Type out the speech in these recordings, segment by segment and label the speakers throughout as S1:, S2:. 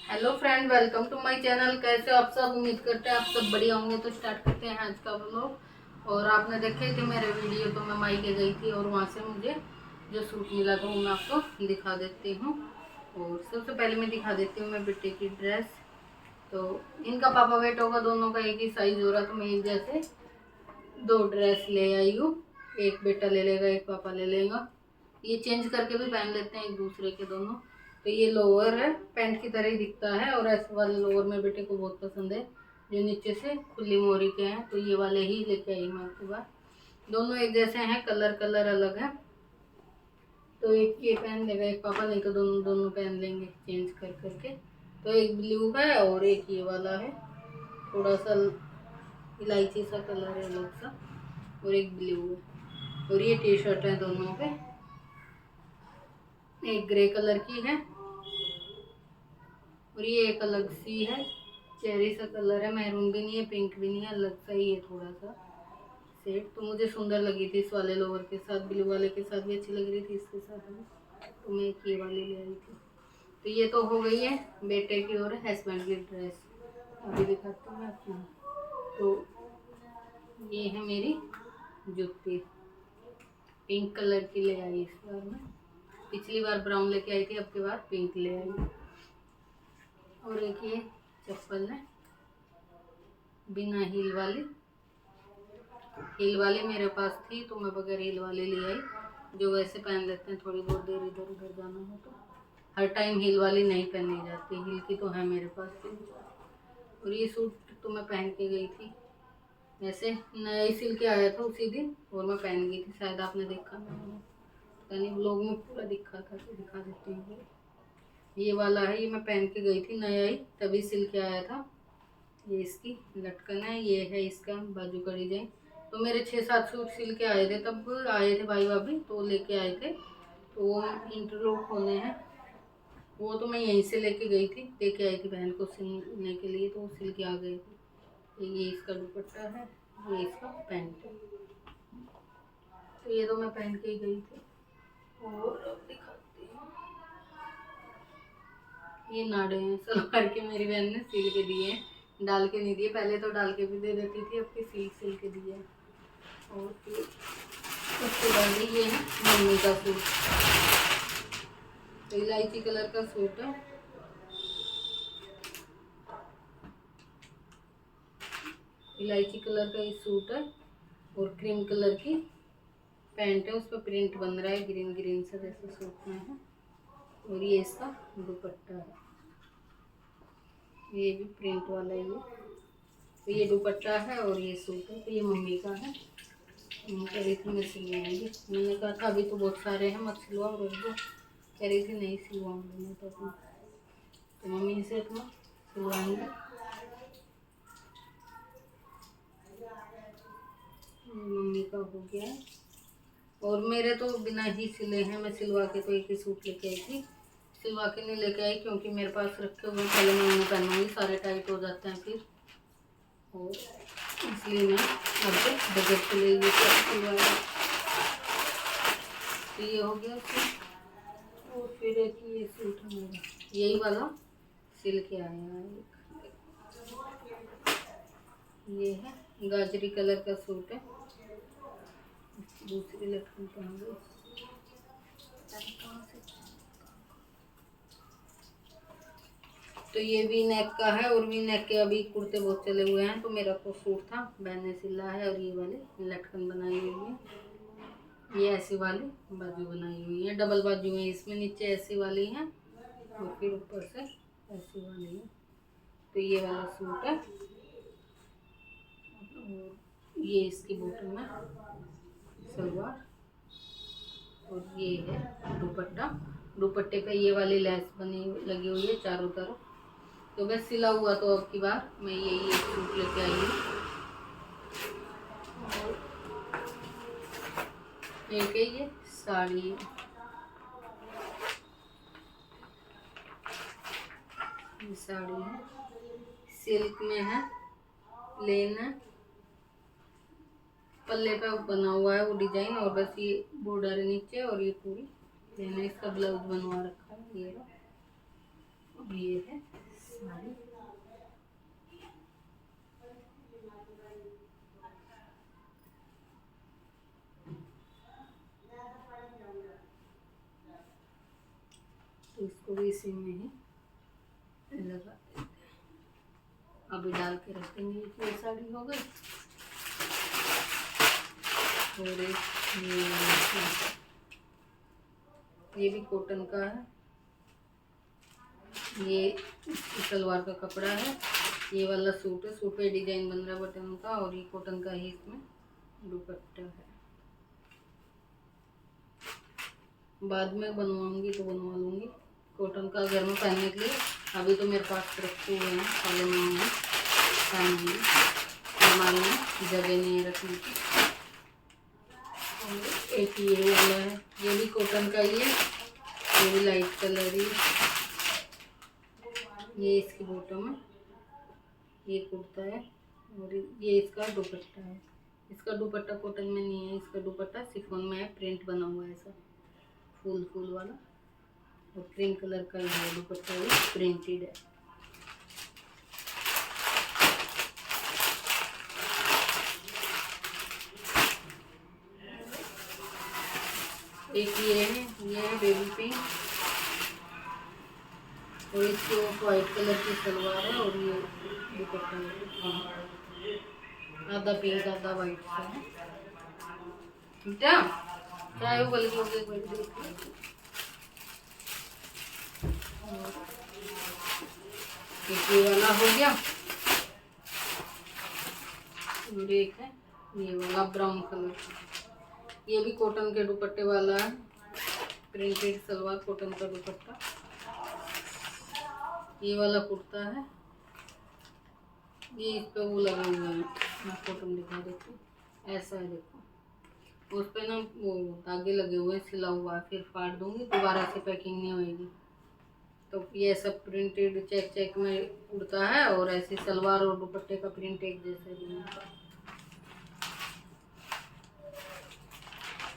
S1: Hello friend, welcome to my channel. कैसे हो आप सब? उम्मीद करते हैं आप सब बढ़िया होंगे। तो स्टार्ट करते हैं आज का व्लॉग। और आपने देखे थे मेरे वीडियो, तो मैं मायके गई थी और वहाँ से मुझे जो सूट मिला था वो मैं आपको दिखा देती हूँ। और सबसे पहले मैं दिखा देती हूँ मैं बेटे की ड्रेस। तो इनका पापा बेटों का दोनों का एक ही साइज हो रहा, तो मैं एक जैसे दो ड्रेस ले आई हूँ। एक बेटा ले लेगा, एक पापा ले लेगा। ये चेंज करके भी पहन लेते हैं एक दूसरे के दोनों। तो ये लोअर है, पैंट की तरह ही दिखता है। और ऐसे वाले लोअर मेरे बेटे को बहुत पसंद है जो नीचे से खुली मोरी के हैं, तो ये वाले ही लेके आई मैं आपके पास। दोनों एक जैसे हैं, कलर कलर अलग है। तो एक ये पहन लेगा, एक पापा, नहीं तो दोनों दोनों पहन लेंगे चेंज कर करके। तो एक ब्लू है और एक ये वाला है, थोड़ा सा इलायची सा कलर है अलग सा, और एक ब्लू है। और ये टी शर्ट है दोनों पे, एक ग्रे कलर की है और ये एक अलग सी है, चेरी सा कलर है। मैरून भी नहीं है, पिंक भी नहीं है, अलग सा ही है थोड़ा सा सेट। तो मुझे सुंदर लगी थी इस वाले लोअर के साथ, ब्लू वाले के साथ भी अच्छी लग रही थी, इसके साथ भी। तो मैं एक ये वाली ले आई थी। तो ये तो हो गई है बेटे की और हस्बैंड की ड्रेस। अभी दिखाती हूँ मैं आपको। तो ये है मेरी जूती, पिंक कलर की ले आई इस बार मैं। पिछली बार ब्राउन लेके आई थी, अब की बार पिंक ले आई। और एक ये चप्पल है बिना हील वाली। हील वाली मेरे पास थी तो मैं बगैर हील वाली ले आई, जो वैसे पहन लेते हैं थोड़ी बहुत देर इधर उधर जाना हो तो। हर टाइम हील वाली नहीं पहनी जाती, हील की तो है मेरे पास 3-4। और ये सूट तो मैं पहन के गई थी, वैसे नया ही सिल के आया था उसी दिन और मैं पहन गई थी। शायद आपने देखा, मैंने पता नहीं व्लॉग में पूरा दिखा था, तो दिखा देती हूँ। ये वाला है, ये मैं पहन के गई थी नया ही, तभी सिल के आया था। ये इसकी लटकन है, ये है इसका बाजू का डिजाइन। तो मेरे 6-7 सूट सिल के आए थे, तब आए थे भाई भाभी तो लेके आए थे। तो वो इंटरलॉक होने हैं, वो तो मैं यहीं से लेके गई थी, लेके आई थी बहन को सिलने के लिए, तो वो सिल के आ गए थे। ये इसका दुपट्टा है, ये इसका पैंट है। तो ये तो मैं पहन के ही गई थी। और अब दिखाती हूँ, ये नाड़े हैं सलवार के, मेरी बहन ने सिल के दिए हैं, डाल के नहीं दिए। पहले तो डाल के भी दे देती थी, अब की सिल के दिए। और फिर उसके बाद ये है मम्मी का सूट, तो इलायची कलर का सूट है। इलायची कलर का ये सूट है और क्रीम कलर की पैंट है, उस पर प्रिंट बन रहा है ग्रीन ग्रीन सा, जैसे सूट में है। और ये इसका दुपट्टा है, ये भी प्रिंट वाला ही है। तो ये दुपट्टा है और ये सूट है। तो ये मम्मी का है, मम्मी कह रही थी मैं सिलवाऊंगी। मैंने कहा था अभी तो बहुत सारे हैं, मत सिलवाओ, रोक दो। कह रही थी नहीं सिलवाऊंगी मैं तो अपना। तो मम्मी से अपना सिलवाएंगे। मम्मी का हो गया है। और मेरे तो बिना ही सिले हैं, मैं सिलवा के तो एक ही सूट लेके आई थी। सिलवा के नहीं लेके आई क्योंकि मेरे पास रखे हुए पहले मैं उन्हें पहनूंगी, सारे टाइट हो जाते हैं फिर। और इसलिए मैं अब बजट के लिए ये सिलवाया। तो ये हो गया फिर। और फिर एक ये सूट है मेरा, यही वाला सिल के आया है ये है गाजरी कलर का सूट है। दूसरी लटकन पहन गई। तो ये वी नेक का है, और वी नेक के अभी कुर्ते बहुत चले हुए हैं, तो मेरा तो सूट था, बहन ने सिला है। और ये वाले लटकन बनाई हुई है, ये ऐसी वाली बाजू बनाई हुई है, डबल बाजू है इसमें, नीचे ऐसी वाली है और फिर ऊपर से ऐसी वाली है। तो ये वाला सूट है। और ये इसकी बॉटम है सलवार, और ये है दुपट्टा। दुपट्टे पे ये वाली लेस बनी लगी हुई है चारों तरफ। तो बस सिला हुआ, तो अब की बार मैं यही एक सूट लेके आई हूँ। एक है ये साड़ी, ये साड़ी है, सिल्क में है, प्लेन है, पल्ले पे बना हुआ है वो डिजाइन, और बस ये बॉर्डर है नीचे, और ये पूरी प्लेन है। इसका ब्लाउज बनवा रखा है ये है साड़ी। तो इसको भी इसी में ही लगा देते हैं। अभी डाल के रख देंगे। ये साड़ी हो गई। और ये भी कॉटन का है। ये इसकी सलवार का कपड़ा है। ये वाला सूट है। सूट पे डिजाइन बन रहा है बटन का, और ये कॉटन का ही इसमें दुपट्टा है। बाद में बनवाऊंगी तो बनवा लूंगी। कॉटन का घर में पहनने के लिए अभी तो मेरे पास रखे हुए हैं, पहले में पहनूंगी। हमारे में जगह नहीं है रखने की। और एक ये वाला है, ये भी कॉटन का ही है। ये भी लाइट कलर ही। ये इसकी बॉटम है। ये कुर्ता है और ये इसका दुपट्टा है। इसका दुपट्टा कॉटन में नहीं है, इसका दुपट्टा शिफॉन में है। प्रिंट बना हुआ है ऐसा फूल फूल वाला, और क्रीम कलर का ये दुपट्टा भी प्रिंटेड है। एक ये है बेबी पिंक, और इसकी वाइट कलर की सलवार है, और ये दुपट्टा है। आधा पिंक आधा वाइट सा है। बेटा चाहे वो बल्कि हो गई। ये वाला हो गया। और एक है ये वाला ब्राउन कलर, ये भी कॉटन के दुपट्टे वाला है। प्रिंटेड सलवार, कॉटन का दुपट्टा। ये वाला कुर्ता है। ये इस पे वो लगे हुए हैं, मैं कॉटन दिखा देती हूँ। ऐसा है देखो, उस पे ना वो धागे लगे हुए हैं, सिला हुआ है। फिर फाड़ दूंगी, दोबारा से पैकिंग नहीं होएगी। तो ये सब प्रिंटेड चेक चेक में कुर्ता है, और ऐसी सलवार और दुपट्टे का प्रिंट एक जैसा ही है।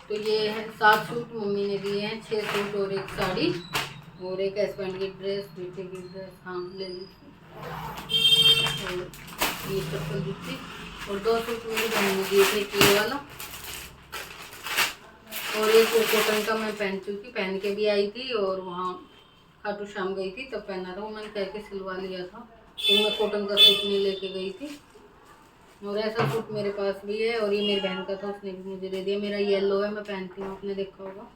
S1: तो ये है 7 सूट मम्मी ने दिए हैं, 6 सूट और एक साड़ी, और एक हस्बैंड की ड्रेस, बेटे की ड्रेस हाँ ले ली। और ये चप्पल जूती, और 2 सूट मेरी बहन ने दिए थे, ये वाला। और एक कॉटन का मैं पहन के भी आई थी, और वहाँ खाटू श्याम गई थी तब पहना था। वो मैंने कह के सिलवा लिया था, तो मैं कॉटन का सूट नहीं लेके गई थी। और ऐसा सूट मेरे पास भी है, और ये मेरी बहन का था, उसने भी मुझे दे दिया। मेरा येलो है, मैं पहनती हूँ, आपने देखा होगा।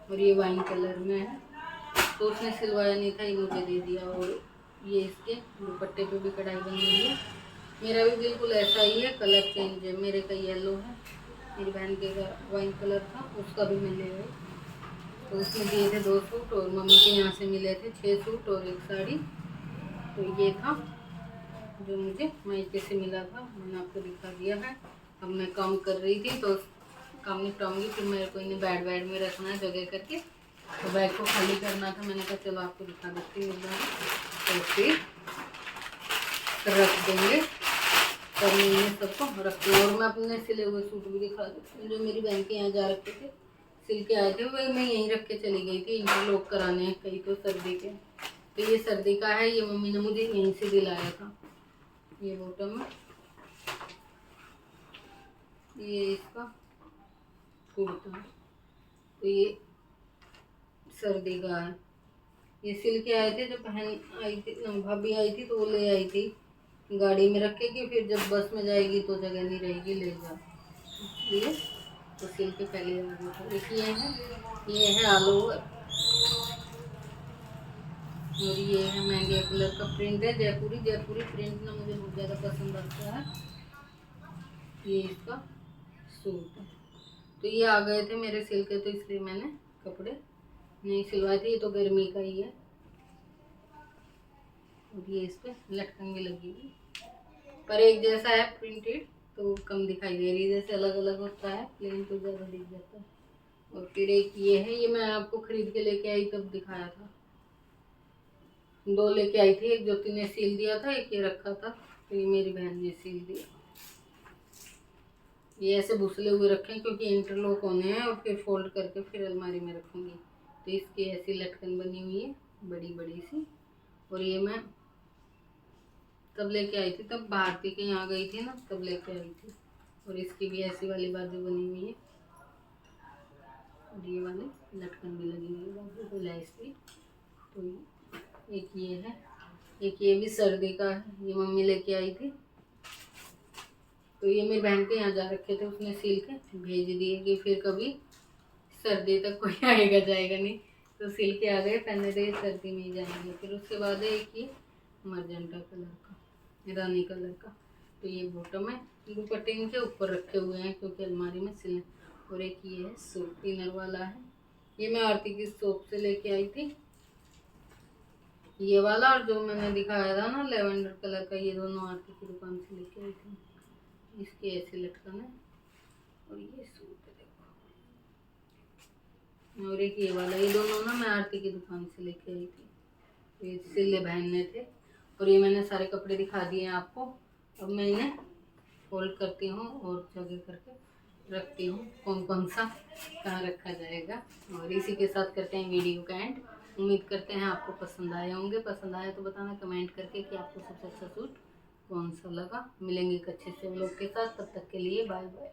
S1: और ये वाइन कलर में है, तो उसने सिलवाया नहीं था, ये मुझे दे दिया। और ये इसके दुपट्टे पे भी कढ़ाई बनी हुई है। मेरा भी बिल्कुल ऐसा ही है, कलर चेंज है। मेरे का येलो है, मेरी बहन के का वाइन कलर था, उसका भी मैं ले गई। तो उसने दिए थे 2 सूट, और मम्मी के यहाँ से मिले थे 6 सूट और एक साड़ी। तो ये था जो मुझे मायके से मिला था, मैंने आपको दिखा दिया है। अब मैं काम कर रही थी, तो काम निपटाऊंगी, फिर मेरे को इन्हें बैड में रखना है जगह करके। तो बैग को खाली करना था, मैंने कहा चलो आपको दिखा देती हूँ एक बार। तो फिर रख देंगे, तब मैं सबको रखती हूँ। और मैं अपने सिले हुए सूट भी दिखा देती हूँ, जो मेरी बहन के यहाँ जा रखे थे, सिल के आए थे, वही मैं यहीं रख के चली गई थी। इंटरलॉक कराने कहीं तो सर्दी के। तो ये सर्दी का है, ये मम्मी ने मुझे यहीं से दिलाया था। ये बॉटम है, ये इसका कुर्ता। तो ये सर्दी का है, ये सिल के आए थे। जब बहन आई थी, भाभी आई थी, तो वो ले आई थी गाड़ी में रखेगी, फिर जब बस में जाएगी तो जगह नहीं रहेगी, ले जा, इसलिए तो सिल के पहले आ गया था। एक ये है आलू, और ये है महंगे कलर का प्रिंट है, जयपुरी प्रिंट ना मुझे बहुत ज़्यादा पसंद आता है। ये इसका सूट है। तो ये आ गए थे मेरे सिल के, तो इसलिए मैंने कपड़े नहीं सिलवाए थे। ये तो गर्मी का ही है, और ये इस पर लटकन भी लगी हुई, पर एक जैसा है प्रिंटेड, तो कम दिखाई दे रही है। जैसे अलग अलग होता है प्लेन तो ज़्यादा दिख जाता है। और फिर एक ये है, ये मैं आपको खरीद के लेके आई तब दिखाया था। 2 लेके आई थी, एक ज्योति ने सील दिया था, एक ये रखा था, तो ये मेरी बहन ने सील दिया। ये ऐसे भुसले हुए रखें, क्योंकि इंटरलॉक होने हैं, और फिर फोल्ड करके फिर अलमारी में रखूँगी। तो इसकी ऐसी लटकन बनी हुई है, बड़ी बड़ी सी। और ये मैं तब लेके आई थी, तब भारती के यहाँ गई थी ना, तब लेके आई थी। और इसकी भी ऐसी वाली बाजू बनी हुई है, और ये वाली लटकन भी लगी हुई है बाजू पे लैस की। तो एक ये है, एक ये भी सर्दी का है, ये मम्मी लेके आई थी। तो ये मेरी बहन के यहाँ जा रखे थे, उसने सिल के भेज दिए कि फिर कभी सर्दी तक कोई आएगा जाएगा नहीं, तो सिल के आ गए, पहनने दे, सर्दी में ही जाएंगे। फिर उसके बाद है एक ये मरजेंटा कलर का, रानी कलर का। तो ये बॉटम है, दुपट्टे इनके ऊपर रखे हुए हैं क्योंकि अलमारी में सिले। और एक ये है सूट इनर वाला है, ये मैं आरती की शॉप से लेके आई थी, ये वाला। और जो मैंने दिखाया था ना लेवेंडर कलर का, ये दोनों आरती की दुकान से लेके आई थी। इसकी ऐसी लटकन है, और ये सूट है देखो। और एक ये वाला, ये दोनों ना मैं आरती की दुकान से लेके आई थी, ये सिले पहनने थे। और ये मैंने सारे कपड़े दिखा दिए हैं आपको। अब मैं इन्हें फोल्ड करती हूँ और जगह करके रखती हूँ, कौन कौन सा कहाँ रखा जाएगा। और इसी के साथ करते हैं वीडियो का एंड। उम्मीद करते हैं आपको पसंद आए होंगे, पसंद आए तो बताना कमेंट करके कि आपको सबसे अच्छा सूट कौन सा लगा। मिलेंगे एक अच्छे से व्लॉग के साथ, तब तक के लिए बाय बाय।